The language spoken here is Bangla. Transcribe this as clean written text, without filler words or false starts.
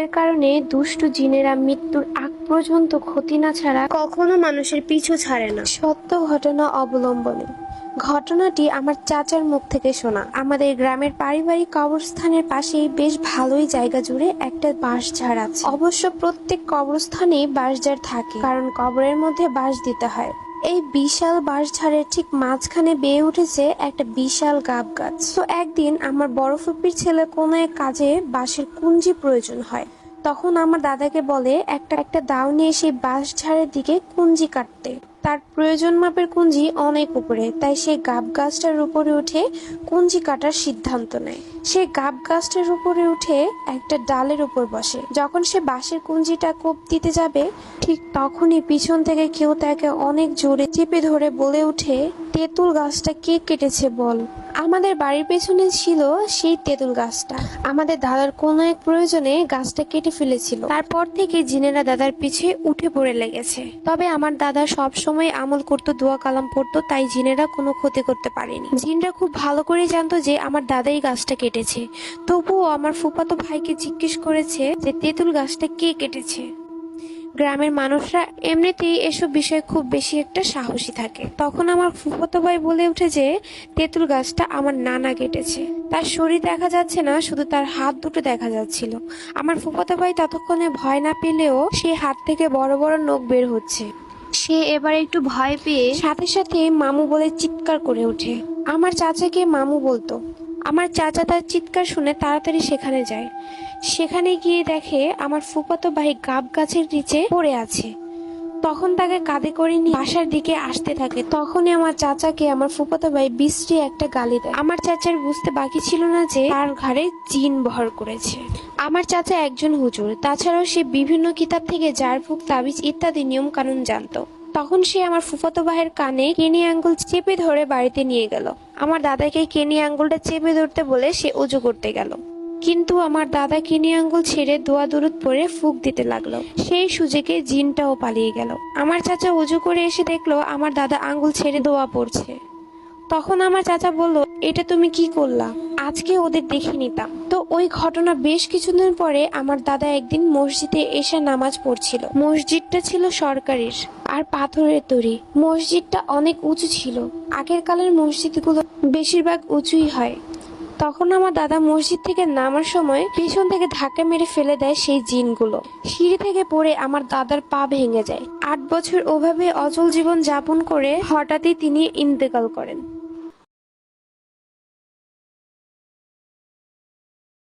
পাপের কারণে দুষ্টু জিনেরা মৃত্যুর আগ পর্যন্ত ক্ষতি না ছাড়া কখনো মানুষের পিছু ছাড়ে না। সত্য ঘটনা অবলম্বনে ঘটনাটি আমার চাচার মুখ থেকে শোনা। আমাদের গ্রামের পারিবারিক কবরস্থানের পাশেই বেশ ভালোই জায়গা জুড়ে একটা বাঁশঝাড় আছে। অবশ্য প্রত্যেক কবরস্থানেই বাঁশঝাড় থাকে, কারণ কবরের মধ্যে বাঁশ দিতে হয়। এই বিশাল বাঁশঝাড়ের ঠিক মাঝখানে বেয়ে উঠেছে একটা বিশাল গাব গাছ। তো একদিন আমার বড় ফুপির ছেলে কোনো এক কাজে বাঁশের কুঞ্জি প্রয়োজন হয়। তখন আমার দাদাকে বলে একটা দাও নিয়ে সেই বাঁশঝাড়ের দিকে কুঞ্জি কাটতে। তার প্রয়োজন মাপের কুঞ্জি অনেক উপরে, তাই সে গাব গাছটার উপরে উঠে কুঞ্জি কাটার সিদ্ধান্ত নেয়। সে গাব গাছটার উপরে উঠে একটা ডালের উপর বসে। যখন সে বাঁশের কুঞ্জিটা কোপ দিতে যাবে, ঠিক তখনই পিছন থেকে কেউ তাকে অনেক জোরে চেপে ধরে বলে ওঠে, তেঁতুল গাছটা কে কেটেছে বল। আমাদের বাড়ির পেছনে ছিল সেই তেঁতুল গাছটা। আমাদের দাদার কোনো এক প্রয়োজনে গাছটা কেটে ফেলেছিল। তারপর থেকে জিনেরা দাদার পিছে উঠে পড়ে লেগেছে। তবে আমার দাদা সব সময় আমল করতো, দোয়া কালাম পড়তো, তাই জিনেরা কোনো ক্ষতি করতে পারেনি। জিনরা খুব ভালো করে জানতো যে আমার দাদাই গাছটা কেটেছে। তবুও আমার ফুফাতো ভাইকে জিজ্ঞেস করেছে যে তেঁতুল গাছটা কে কেটেছে। গ্রামের মানুষরা এমনিতেই এসব বিষয়ে খুব বেশি একটা সাহসী থাকে। তখন আমার ফুফাতো ভাই বলে উঠে যে তেঁতুল গাছটা আমার নানা কেটেছে। তার শরীর দেখা যাচ্ছে না, শুধু তার হাত দুটো দেখা যাচ্ছিল। আমার ফুফাতো ভাই ততক্ষণে ভয় না পেলেও সে হাত থেকে বড় বড় নখ বের হচ্ছে। সে এবার একটু ভয় পেয়ে সাথে সাথে মামু বলে চিৎকার করে ওঠে। আমার চাচাকে মামু বলতো। আমার চাচা তার চিৎকার শুনে তাড়াতাড়ি সেখানে যায়। সেখানে গিয়ে দেখে আমার ফুফাতো ভাই গাব গাছের নিচে পড়ে আছে। তখন তাকে কাঁধে করে নিয়ে বাসার দিকে আসতে থাকে। তখনই আমার চাচাকে আমার ফুফাতো ভাই বিশ্রী একটা গালি দেয়। আমার চাচার বুঝতে বাকি ছিল না যে তার ঘাড়ে জিন ভর করেছে। আমার চাচা একজন হুজুর, তাছাড়াও সে বিভিন্ন কিতাব থেকে ঝাড়ফুঁক, তাবিজ ইত্যাদি নিয়ম কানুন জানতো। তখন সে আমার ফুফাতো ভাইয়ের কানে কেনি আঙ্গুল চেপে ধরে বাড়িতে নিয়ে গেল। আমার দাদাকে কেনি আঙ্গুলটা চেপে ধরতে বলে সে উজু করতে গেল, কিন্তু আমার দাদা কিনি আঙ্গুল ছেড়ে দোয়া দুরুদ পরে ফুঁক দিতে লাগলো। সেই সুযোগে জিনটাও পালিয়ে গেল। আমার চাচা উজু করে এসে দেখলো আমার দাদা আঙ্গুল ছেড়ে দোয়া পড়ছে। তখন আমার চাচা বলল, এটা তুমি কি করলা? আজকে ওদের দেখে নিতাম। তো ওই ঘটনা বেশ কিছুদিন পরে আমার দাদা একদিন মসজিদে এসে নামাজ পড়ছিল। মসজিদটা ছিল সরকারির আর পাথরের তৈরি। মসজিদটা অনেক উঁচু ছিল। আগের কালের মসজিদগুলো বেশিরভাগ উঁচুই হয়। তখন আমার দাদা মসজিদ থেকে নামার সময় পিছন থেকে ধাক্কা মেরে ফেলে দেয় সেই জিনগুলো। সিঁড়ি থেকে পড়ে আমার দাদার পা ভেঙে যায়। 8 বছর ওভাবে অচল জীবন যাপন করে হঠাৎই তিনি ইন্তেকাল করেন।